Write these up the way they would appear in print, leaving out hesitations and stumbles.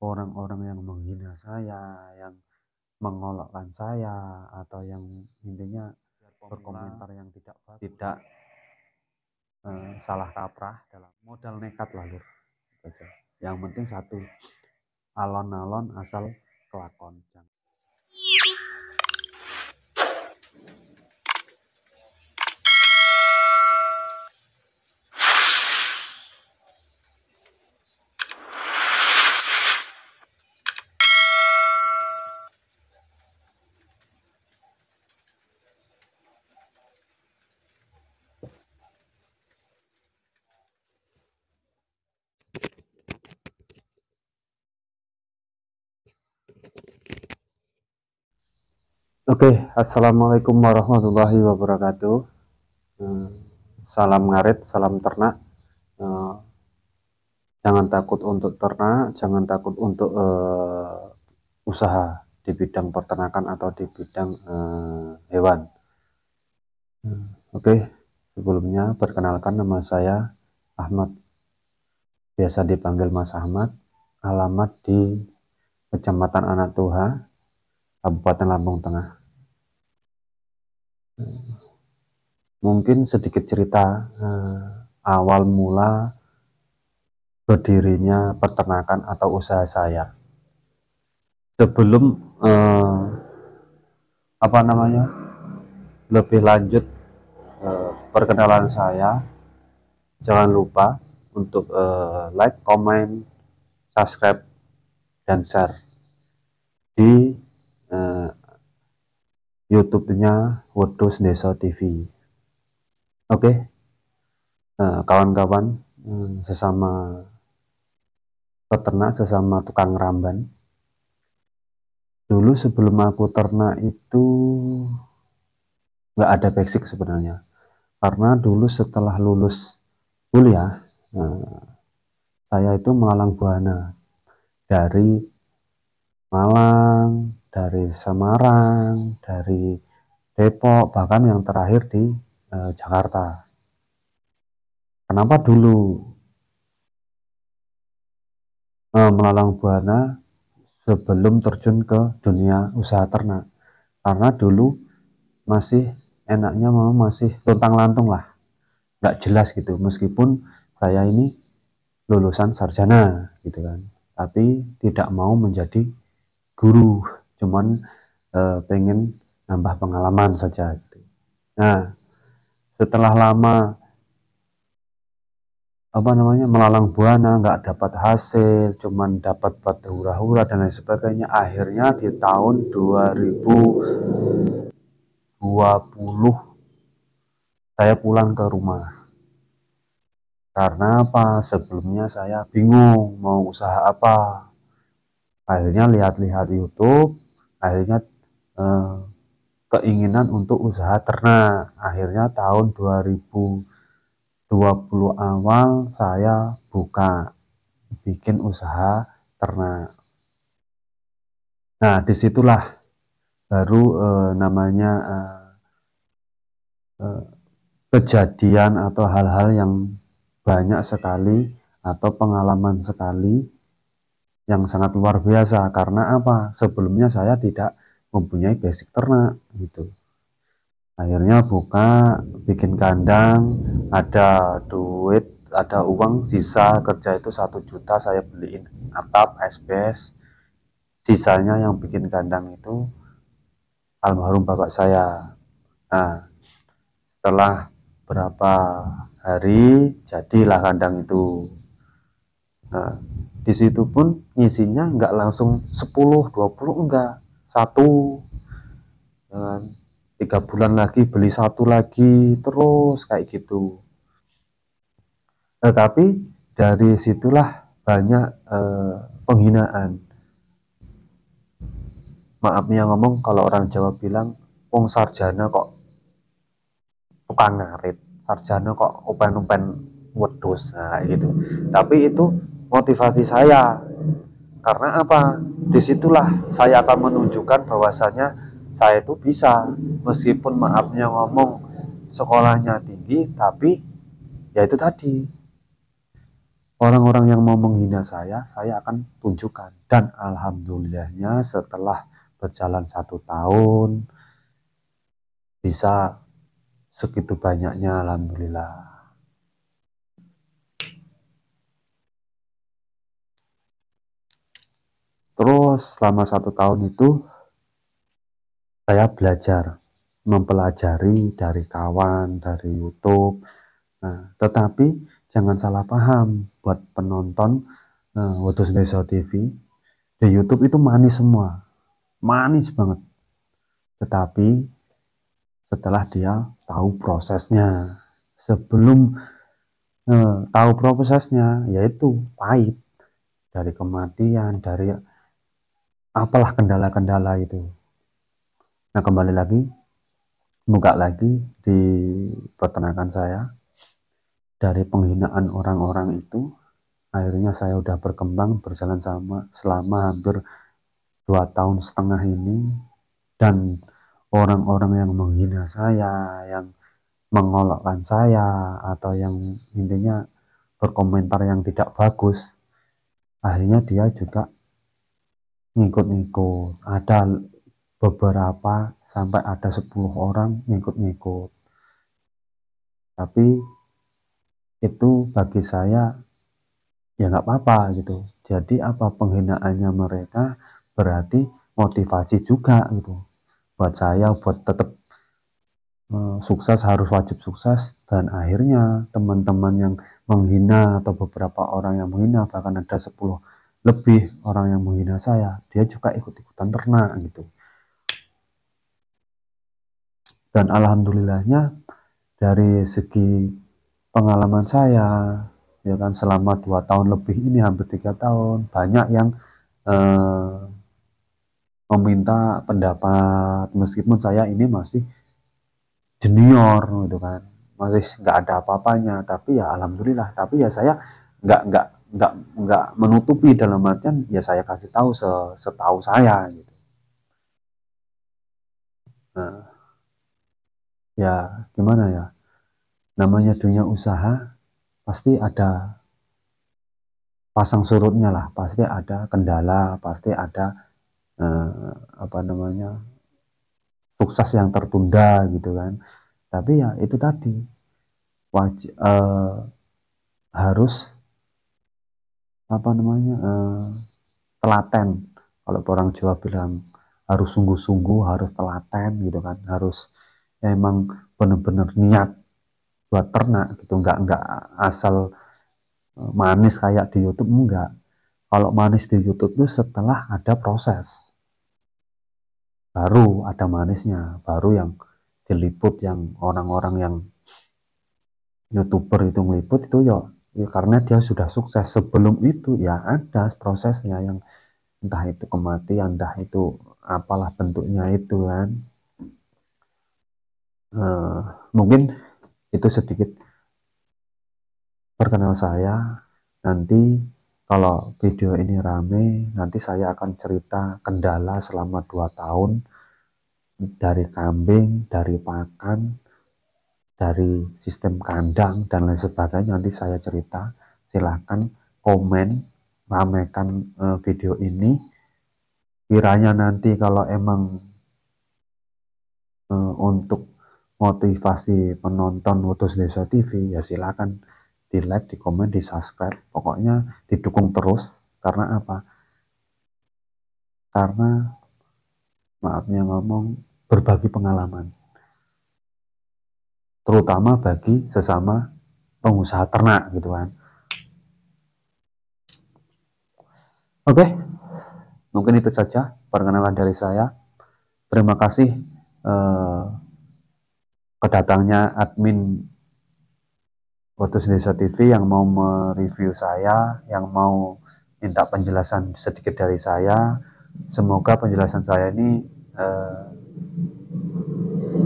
orang-orang yang menghina saya, yang mengolokkan saya, atau yang intinya berkomentar yang tidak salah kaprah dalam modal nekat lah lur. Yang penting satu, alon-alon asal kelakon. Oke, assalamualaikum warahmatullahi wabarakatuh. Salam ngarit, salam ternak. Jangan takut untuk ternak, jangan takut untuk usaha di bidang peternakan atau di bidang hewan. Oke, sebelumnya perkenalkan, nama saya Ahmad, biasa dipanggil Mas Ahmad. Alamat di Kecamatan Anak Tuha, Kabupaten Lampung Tengah. Mungkin sedikit cerita awal mula berdirinya peternakan atau usaha saya. Sebelum lebih lanjut perkenalan saya, jangan lupa untuk like, comment, subscribe, dan share di YouTube-nya Wedhus Desa TV. Oke, kawan-kawan, sesama peternak, sesama tukang ramban. Dulu sebelum aku ternak itu nggak ada basic sebenarnya, karena dulu setelah lulus kuliah, saya itu melalang buana dari Malang, dari Semarang, dari Depok, bahkan yang terakhir di Jakarta. Kenapa dulu melalang buana sebelum terjun ke dunia usaha ternak? Karena dulu masih enaknya masih lontang-lantung lah, nggak jelas gitu. Meskipun saya ini lulusan sarjana gitu kan, tapi tidak mau menjadi guru, cuman pengen nambah pengalaman saja gitu. Nah, setelah lama melalang buana, nggak dapat hasil, cuman dapat buat hura-hura dan lain sebagainya, akhirnya di tahun 2020 saya pulang ke rumah. Karena apa? Sebelumnya saya bingung mau usaha apa. Akhirnya lihat-lihat YouTube, akhirnya keinginan untuk usaha ternak. Akhirnya tahun 2020 awal saya bikin usaha ternak. Nah, disitulah baru namanya kejadian atau hal-hal yang banyak sekali atau pengalaman sekali yang sangat luar biasa. Karena apa? Sebelumnya saya tidak mempunyai basic ternak gitu. Akhirnya bikin kandang, ada duit, ada uang sisa kerja itu 1 juta, saya beliin atap, asbes. Sisanya yang bikin kandang itu almarhum bapak saya. Nah, setelah berapa hari jadilah kandang itu. Nah, di situ pun ngisinya nggak langsung 10, 20, enggak, 1. 3 bulan lagi beli 1 lagi, terus kayak gitu. Tetapi dari situlah banyak penghinaan. Maafnya ngomong, kalau orang Jawa bilang, wong sarjana kok tukang ngarit, sarjana kok upen-upen wedhus, nah gitu. Tapi itu motivasi saya, karena apa? Disitulah saya akan menunjukkan bahwasanya saya itu bisa, meskipun maafnya ngomong sekolahnya tinggi, tapi ya itu tadi, orang-orang yang mau menghina saya akan tunjukkan. Dan alhamdulillahnya setelah berjalan 1 tahun, bisa segitu banyaknya, alhamdulillah. Terus selama 1 tahun itu saya belajar, mempelajari dari kawan, dari YouTube. Nah, tetapi jangan salah paham buat penonton Wedhus Desa TV. Di YouTube itu manis semua, manis banget. Tetapi setelah dia tahu prosesnya, sebelum tahu prosesnya, yaitu pahit, dari kematian, dari apalah kendala-kendala itu. Nah, kembali lagi, buka lagi di peternakan saya, dari penghinaan orang-orang itu, akhirnya saya udah berkembang, berjalan selama hampir 2,5 tahun ini. Dan orang-orang yang menghina saya, yang mengolokkan saya, atau yang intinya berkomentar yang tidak bagus, akhirnya dia juga ngikut-ngikut. Ada beberapa, sampai ada 10 orang ngikut-ngikut. Tapi itu bagi saya ya nggak apa-apa gitu. Jadi apa, penghinaannya mereka berarti motivasi juga gitu buat saya, buat tetap sukses, harus wajib sukses. Dan akhirnya teman-teman yang menghina, atau beberapa orang yang menghina, bahkan ada 10 lebih orang yang menghina saya, dia juga ikut-ikutan ternak gitu. Dan alhamdulillahnya dari segi pengalaman saya, ya kan, selama 2 tahun lebih ini, hampir 3 tahun, banyak yang meminta pendapat, meskipun saya ini masih junior gitu kan, masih nggak ada apa-apanya. Tapi ya alhamdulillah, tapi ya saya nggak menutupi, dalam artian ya saya kasih tahu setahu saya gitu. Nah, ya gimana ya, namanya dunia usaha pasti ada pasang surutnya lah, pasti ada kendala, pasti ada apa namanya, sukses yang tertunda gitu kan. Tapi ya itu tadi, wajib harus apa namanya, telaten. Kalau orang Jawa bilang harus sungguh-sungguh, harus telaten gitu kan, harus emang bener-bener niat buat ternak gitu, nggak asal manis kayak di YouTube, enggak. Kalau manis di YouTube itu setelah ada proses, baru ada manisnya, baru yang diliput, yang orang-orang yang YouTuber itu ngeliput itu ya karena dia sudah sukses. Sebelum itu ya ada prosesnya, yang entah itu kematian, entah itu apalah bentuknya itu kan. Mungkin itu sedikit perkenal saya. Nanti kalau video ini rame, nanti saya akan cerita kendala selama 2 tahun, dari kambing, dari pakan, dari sistem kandang, dan lain sebagainya. Nanti saya cerita. Silahkan komen, ramekan video ini. Kiranya nanti kalau emang untuk motivasi penonton Wedhus Desa TV, ya silakan di like, di komen, di subscribe, pokoknya didukung terus. Karena apa? Karena maafnya ngomong, berbagi pengalaman, terutama bagi sesama pengusaha ternak gitu kan. Oke, mungkin itu saja perkenalan dari saya. Terima kasih kedatangnya admin Wedhus Desa TV yang mau mereview saya, yang mau minta penjelasan sedikit dari saya. Semoga penjelasan saya ini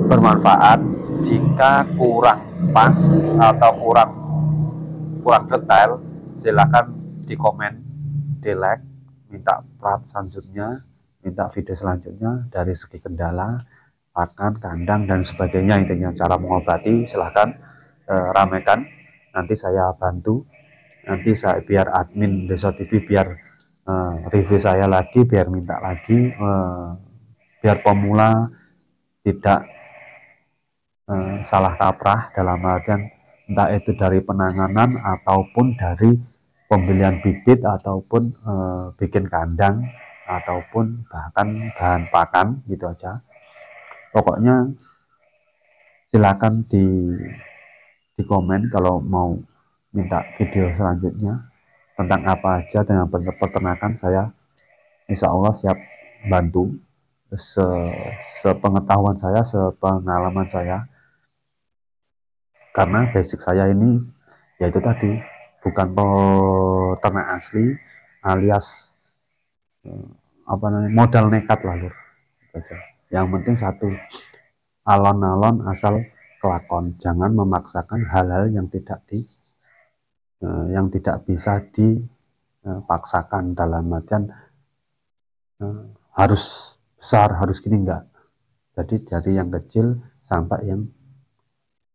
bermanfaat. Jika kurang pas atau kurang detail, silakan di komen, di like, minta part selanjutnya, minta video selanjutnya dari segi kendala pakan, kandang, dan sebagainya. Intinya cara mengobati, silahkan ramekan, nanti saya bantu. nanti saya biar admin Deso TV biar review saya lagi, biar minta lagi, biar pemula tidak salah kaprah dalam artian entah itu dari penanganan ataupun dari pembelian bibit ataupun bikin kandang ataupun bahkan bahan pakan gitu aja. Pokoknya silakan di komen kalau mau minta video selanjutnya tentang apa aja dengan peternakan. Saya insya Allah siap bantu sepengetahuan saya, sepengalaman saya, karena basic saya ini yaitu tadi bukan peternak asli alias apa namanya modal nekat lah lur. Yang penting satu, alon-alon asal kelakon, jangan memaksakan hal-hal yang tidak bisa dipaksakan dalam artian harus besar, harus gini, enggak. Jadi dari yang kecil sampai yang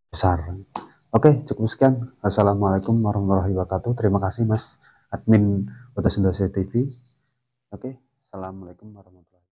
besar. Oke, cukup sekian. Assalamualaikum warahmatullahi wabarakatuh. Terima kasih Mas admin Kota Sentosa TV. Oke, assalamualaikum warahmatullahi wabarakatuh.